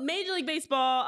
Major League Baseball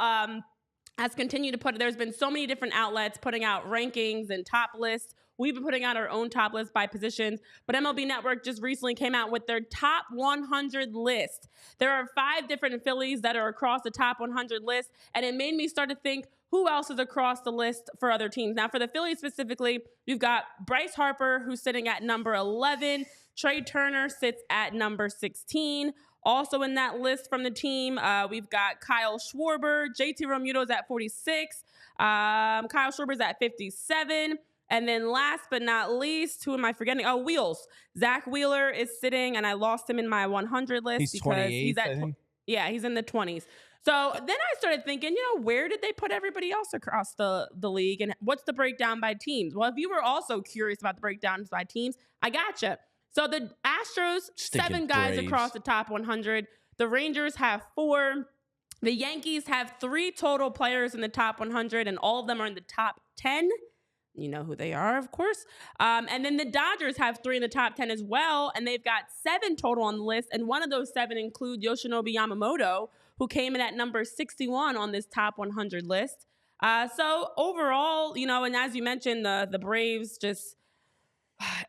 has continued to there's been so many different outlets putting out rankings and top lists. We've been putting out our own top list by positions, but MLB Network just recently came out with their top 100 list. There are 5 different Phillies that are across the top 100 list, and it made me start to think, who else is across the list for other teams? Now, for the Phillies specifically, you've got Bryce Harper, who's sitting at number 11. Trey Turner sits at number 16. Also in that list from the team, we've got Kyle Schwarber. JT Realmuto's at 46. Kyle Schwarber's at 57. And then last but not least, who am I forgetting? Oh, Wheels. Zach Wheeler is sitting, and I lost him in my 100 list he's because he's at he's in the 20s. So then I started thinking, where did they put everybody else across the league, and what's the breakdown by teams? Well, if you were also curious about the breakdowns by teams, I gotcha. So the Astros, 7 guys across the top 100. The Rangers have 4. The Yankees have 3 total players in the top 100, and all of them are in the top 10. You know who they are, of course. And then the Dodgers have 3 in the top 10 as well, and they've got 7 total on the list, and one of those 7 include Yoshinobu Yamamoto, who came in at number 61 on this top 100 list. So overall, and as you mentioned, the Braves just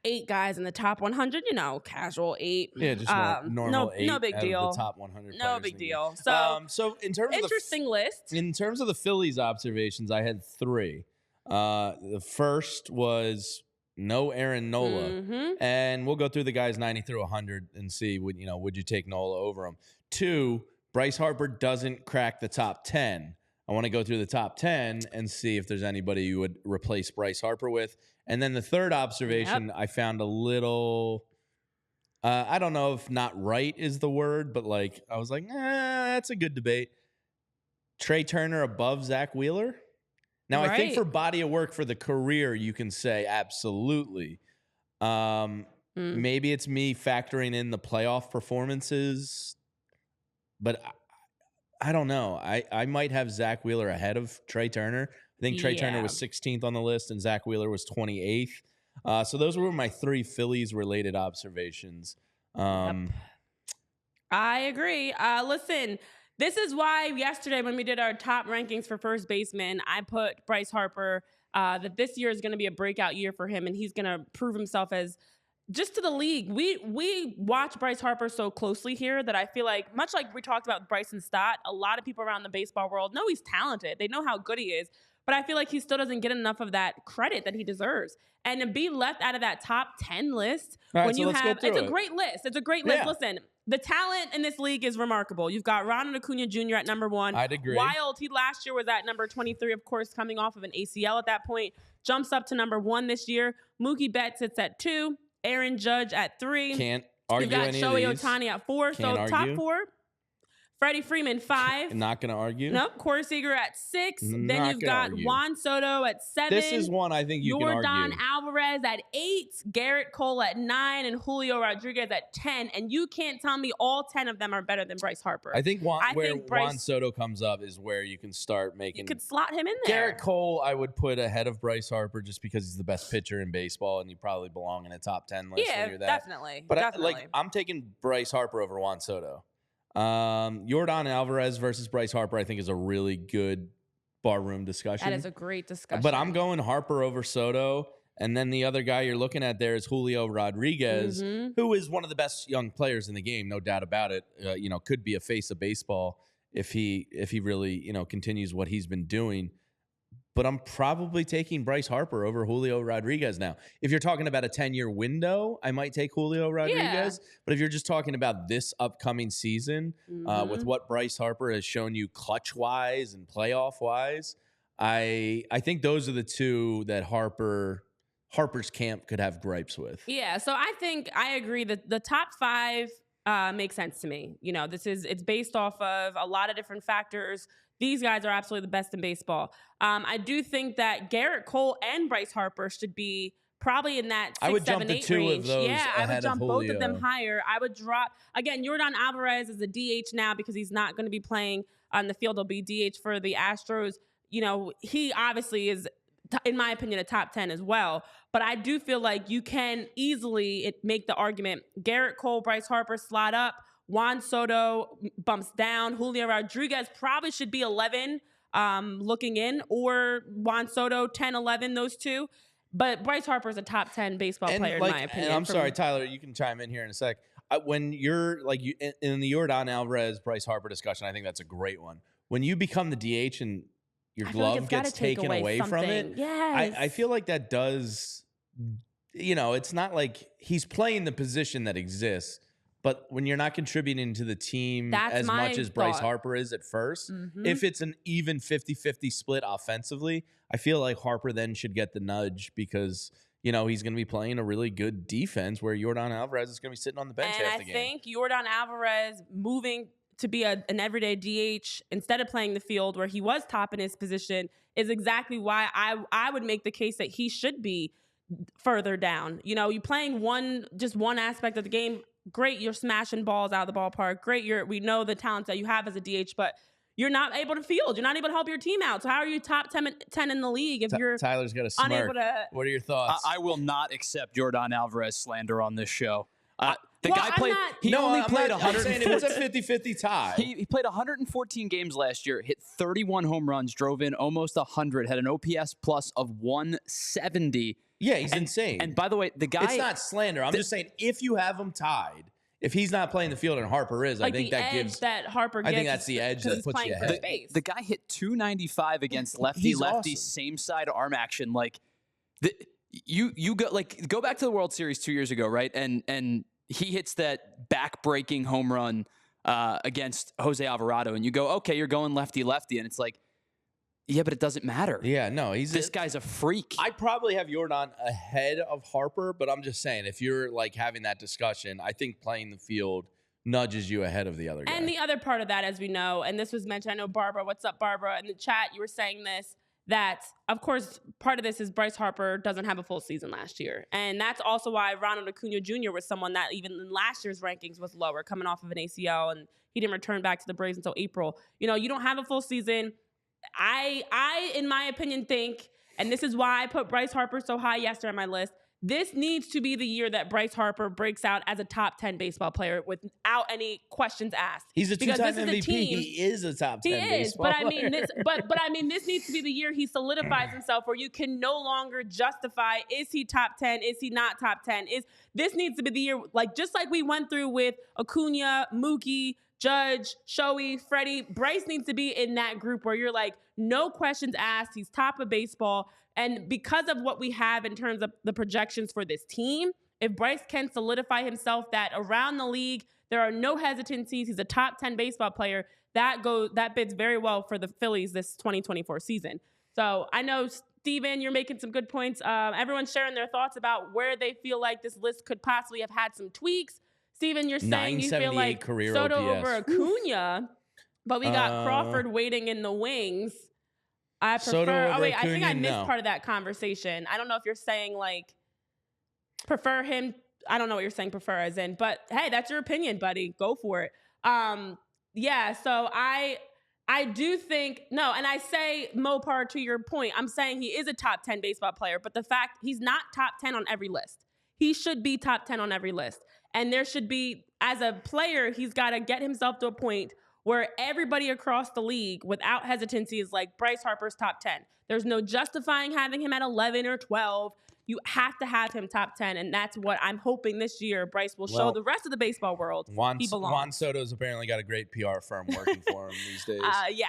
8 guys in the top 100, casual 8. Yeah, just normal 8. No big deal. The top 100. No big deal. So in terms interesting list. In terms of the Phillies observations, I had 3. The first was no Aaron Nola, and we'll go through the guys 90 through 100 and see would you take Nola over him. 2, Bryce Harper doesn't crack the top 10. I want to go through the top 10 and see if there's anybody you would replace Bryce Harper with. And then the third observation, I found a little, I don't know if not right is the word, but I was like, that's a good debate. Trey Turner above Zach Wheeler. Now, I think for body of work for the career, you can say absolutely. Maybe it's me factoring in the playoff performances, but I don't know. I might have Zach Wheeler ahead of Trey Turner. I think Trey Turner was 16th on the list and Zach Wheeler was 28th. So those were my 3 Phillies-related observations. I agree. Listen, this is why yesterday when we did our top rankings for first baseman, I put Bryce Harper, that this year is going to be a breakout year for him, and he's going to prove himself as just to the league. We watch Bryce Harper so closely here that I feel like, much like we talked about Bryson Stott, a lot of people around the baseball world know he's talented. They know how good he is. But I feel like he still doesn't get enough of that credit that he deserves. And to be left out of that top 10 list, when you have, it's a great list. It's a great list. Listen, the talent in this league is remarkable. You've got Ronald Acuna Jr. at number 1. I'd agree. Wild, he last year was at number 23, of course, coming off of an ACL at that point. Jumps up to number 1 this year. Mookie Betts sits at 2. Aaron Judge at 3. Can't argue any of these. You've got Shohei Ohtani at 4. Can't argue. Top 4. Freddie Freeman, 5. Not going to argue. Nope. Corey Seager at 6. Then you've got Juan Soto at 7. This is one I think you can argue. Yordan Alvarez at 8. Garrett Cole at 9. And Julio Rodriguez at 10. And you can't tell me all 10 of them are better than Bryce Harper. I think Juan Soto comes up is where you can start making. You could slot him in there. Garrett Cole, I would put ahead of Bryce Harper just because he's the best pitcher in baseball, and you probably belong in a top 10 list. Yeah, definitely. But definitely. I'm taking Bryce Harper over Juan Soto. Yordan Alvarez versus Bryce Harper, I think, is a really good barroom discussion. That is a great discussion. But I'm going Harper over Soto. And then the other guy you're looking at there is Julio Rodriguez, who is one of the best young players in the game, no doubt about it. Could be a face of baseball if he really, continues what he's been doing. But I'm probably taking Bryce Harper over Julio Rodriguez now. If you're talking about a 10-year window, I might take Julio Rodriguez. Yeah. But if you're just talking about this upcoming season, with what Bryce Harper has shown you clutch-wise and playoff-wise, I think those are the 2 that Harper's camp could have gripes with. Yeah, so I think I agree that the top 5 makes sense to me. It's based off of a lot of different factors. These guys are absolutely the best in baseball. I do think that Garrett Cole and Bryce Harper should be probably in that 6, 7, 8 range. Yeah, I would jump both of them higher. I would drop, again, Yordan Alvarez is a DH now because he's not going to be playing on the field. He'll be DH for the Astros. He obviously is, in my opinion, a top 10 as well. But I do feel like you can easily make the argument, Garrett Cole, Bryce Harper slot up, Juan Soto bumps down. Julio Rodriguez probably should be 11 looking in, or Juan Soto 10, 11, those two. But Bryce Harper is a top 10 baseball player in my opinion. And I'm sorry, Tyler, you can chime in here in a sec. When you're like in the Yordan Alvarez, Bryce Harper discussion, I think that's a great one. When you become the DH and your glove gets taken away from it, yes. I feel like that does, it's not like he's playing the position that exists, but when you're not contributing to the team as much as Bryce Harper is at first, if it's an even 50-50 split offensively, I feel like Harper then should get the nudge because he's going to be playing a really good defense where Yordan Alvarez is going to be sitting on the bench half the game. And I think Yordan Alvarez moving to be an everyday DH instead of playing the field where he was top in his position is exactly why I would make the case that he should be further down. You playing just one aspect of the game. Great, you're smashing balls out of the ballpark. Great, we know the talents that you have as a DH, but you're not able to field. You're not able to help your team out. So how are you top 10 in the league if you're Tyler's got a smirk. unable to? What are your thoughts? I will not accept Yordan Alvarez slander on this show. The Well, guy played. I'm not- He No, only I'm played not- I'm saying it was a 140. 50-50 tie. He played 114 games last year, hit 31 home runs, drove in almost 100, had an OPS plus of 170. Yeah, he's insane. And by the way, the guy. it's not slander. I'm just saying if you have him tied, if he's not playing the field and Harper is, Like I think the that edge gives. that Harper gets. I think that's the edge that puts you ahead. The guy hit 295 against lefty He's awesome. same side arm action. Like you go back to the World Series 2 years ago, right? And he hits that back-breaking home run against Jose Alvarado, and you go, okay, you're going lefty, and it's like, yeah, but it doesn't matter. Yeah, no, This guy's a freak. I probably have Yordan ahead of Harper, but I'm just saying if you're like having that discussion, I think playing the field nudges you ahead of the other guy. And the other part of that, as we know, and this was mentioned, I know Barbara, what's up, Barbara? In the chat, you were saying this, that, of course, part of this is Bryce Harper doesn't have a full season last year. And that's also why Ronald Acuna Jr. was someone that even in last year's rankings was lower, coming off of an ACL, and he didn't return back to the Braves until April. You don't have a full season. I, in my opinion, think, and this is why I put Bryce Harper so high yesterday on my list, this needs to be the year that Bryce Harper breaks out as a top 10 baseball player without any questions asked. He's a two-time MVP. Team, he is a top 10 he is, baseball but I mean player. this needs to be the year he solidifies himself where you can no longer justify, is he top 10? Is he not top 10? This needs to be the year, just like we went through with Acuna, Mookie, Judge, Shohei, Freddie. Bryce needs to be in that group where you're like, no questions asked. He's top of baseball. And because of what we have in terms of the projections for this team, if Bryce can solidify himself that around the league, there are no hesitancies. He's a top 10 baseball player. That bids very well for the Phillies this 2024 season. So I know, Steven, you're making some good points. Everyone's sharing their thoughts about where they feel like this list could possibly have had some tweaks. Steven, you're saying you feel like career Soto OPS. over Acuna, but we got Crawford waiting in the wings. I prefer. Soto over I think I Acuna, missed no. part of that conversation. I don't know if you're saying prefer him. I don't know what you're saying prefer as in, but hey, that's your opinion, buddy. Go for it. Yeah. So I do think no, and I say Mopar to your point. I'm saying he is a top 10 baseball player, but the fact he's not top 10 on every list. He should be top 10 on every list. And there should be, as a player, he's got to get himself to a point where everybody across the league, without hesitancy, is like Bryce Harper's top 10. There's no justifying having him at 11 or 12. You have to have him top 10, and that's what I'm hoping this year Bryce will show the rest of the baseball world he belongs. Juan Soto's apparently got a great PR firm working for him these days. Yeah,